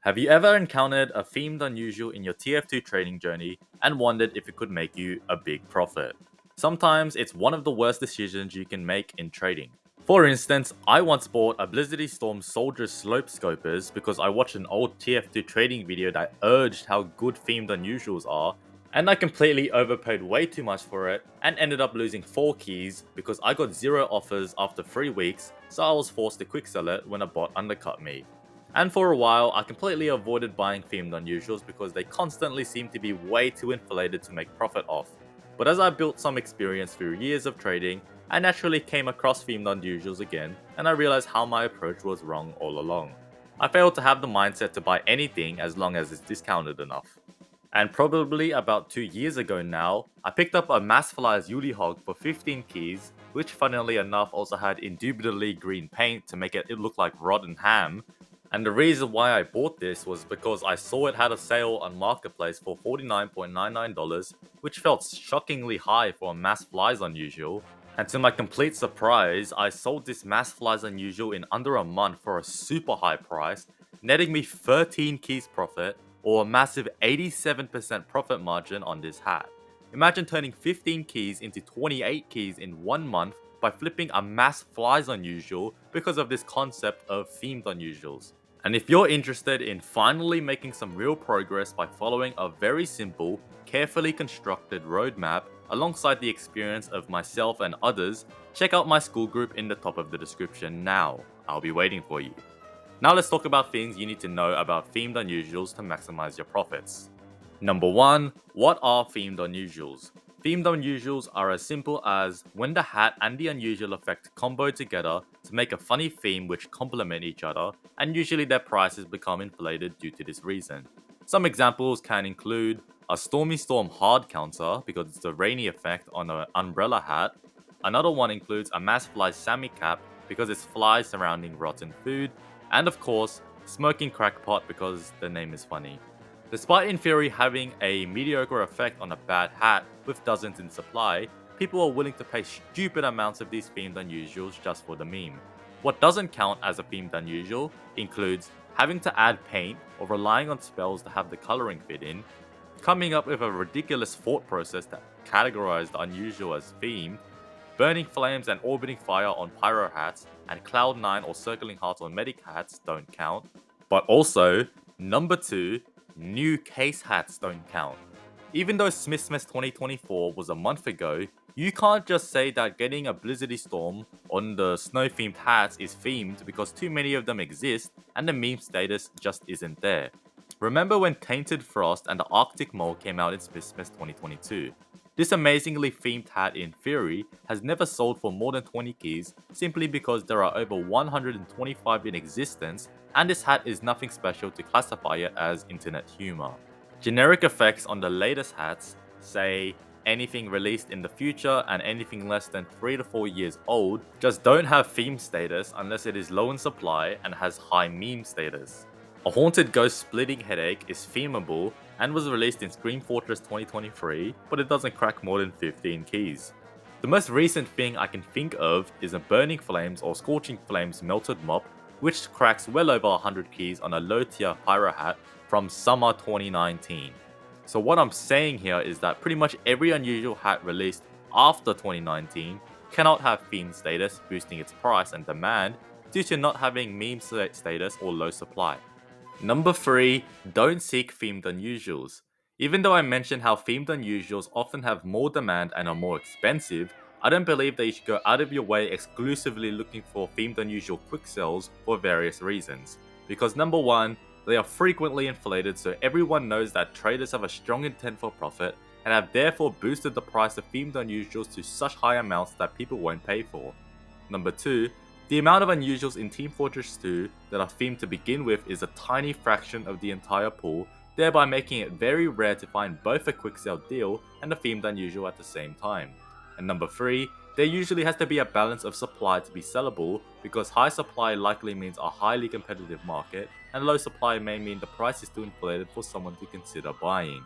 Have you ever encountered a themed unusual in your TF2 trading journey and wondered if it could make you a big profit? Sometimes it's one of the worst decisions you can make in trading. For instance, I once bought a Blizzardy Storm Soldier Slope Scopers because I watched an old TF2 trading video that urged how good themed unusuals are, and I completely overpaid way too much for it and ended up losing 4 keys because I got 0 offers after 3 weeks, so I was forced to quick sell it when a bot undercut me. And for a while, I completely avoided buying themed unusuals because they constantly seemed to be way too inflated to make profit off. But as I built some experience through years of trading, I naturally came across themed unusuals again, and I realized how my approach was wrong all along. I failed to have the mindset to buy anything as long as it's discounted enough. And probably about 2 years ago now, I picked up a Mass Flyers Yuli Hog for 15 keys, which funnily enough also had indubitably green paint to make it look like rotten ham, and the reason why I bought this was because I saw it had a sale on Marketplace for $49.99, which felt shockingly high for a Mass Flies Unusual. And to my complete surprise, I sold this Mass Flies Unusual in under a month for a super high price, netting me 13 keys profit, or a massive 87% profit margin on this hat. Imagine turning 15 keys into 28 keys in 1 month by flipping a Mass Flies Unusual because of this concept of themed unusuals. And if you're interested in finally making some real progress by following a very simple, carefully constructed roadmap alongside the experience of myself and others, check out my school group in the top of the description now. I'll be waiting for you. Now let's talk about things you need to know about themed unusuals to maximize your profits. Number 1. What are themed unusuals? Themed unusuals are as simple as when the hat and the unusual effect combo together to make a funny theme which complement each other, and usually their prices become inflated due to this reason. Some examples can include a Stormy Storm hard counter because it's the rainy effect on an umbrella hat. Another one includes a Mass Fly Sammy cap because it's flies surrounding rotten food, and of course, Smoking Crackpot because the name is funny. Despite in theory having a mediocre effect on a bad hat with dozens in supply, people are willing to pay stupid amounts of these themed unusuals just for the meme. What doesn't count as a themed unusual includes having to add paint or relying on spells to have the coloring fit in, coming up with a ridiculous thought process to categorize the unusual as themed, burning flames and orbiting fire on pyro hats, and Cloud9 or circling hearts on medic hats don't count. But also, number 2, new case hats don't count. Even though Smithsmas 2024 was a month ago, you can't just say that getting a Blizzardy Storm on the snow themed hats is themed because too many of them exist and the meme status just isn't there. Remember when Tainted Frost and the Arctic Mole came out in Smithsmas 2022? This amazingly themed hat in theory has never sold for more than 20 keys simply because there are over 125 in existence, and this hat is nothing special to classify it as internet humor. Generic effects on the latest hats, say anything released in the future and anything less than 3 to 4 years old, just don't have theme status unless it is low in supply and has high meme status. A Haunted Ghost Splitting Headache is themable and was released in Scream Fortress 2023, but it doesn't crack more than 15 keys. The most recent thing I can think of is a Burning Flames or Scorching Flames Melted Mop, which cracks well over 100 keys on a low tier pyro hat from summer 2019. So what I'm saying here is that pretty much every unusual hat released after 2019 cannot have theme status, boosting its price and demand due to not having meme status or low supply. Number 3, don't seek themed unusuals. Even though I mentioned how themed unusuals often have more demand and are more expensive, I don't believe that you should go out of your way exclusively looking for themed unusual quick sells for various reasons. Because number 1, they are frequently inflated so everyone knows that traders have a strong intent for profit and have therefore boosted the price of themed unusuals to such high amounts that people won't pay for. Number 2, the amount of unusuals in Team Fortress 2 that are themed to begin with is a tiny fraction of the entire pool, thereby making it very rare to find both a quick sell deal and a themed unusual at the same time. And number 3, there usually has to be a balance of supply to be sellable because high supply likely means a highly competitive market and low supply may mean the price is too inflated for someone to consider buying.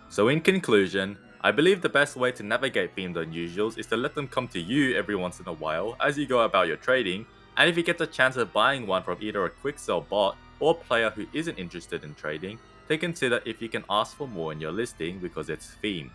So in conclusion, I believe the best way to navigate themed unusuals is to let them come to you every once in a while as you go about your trading, and if you get the chance of buying one from either a quick sell bot or a player who isn't interested in trading, then consider if you can ask for more in your listing because it's themed.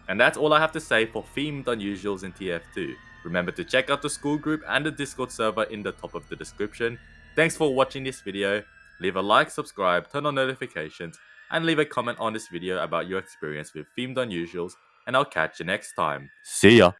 And that's all I have to say for themed unusuals in TF2. Remember to check out the school group and the Discord server in the top of the description. Thanks for watching this video. Leave a like, subscribe, turn on notifications, and leave a comment on this video about your experience with themed unusuals, and I'll catch you next time. See ya!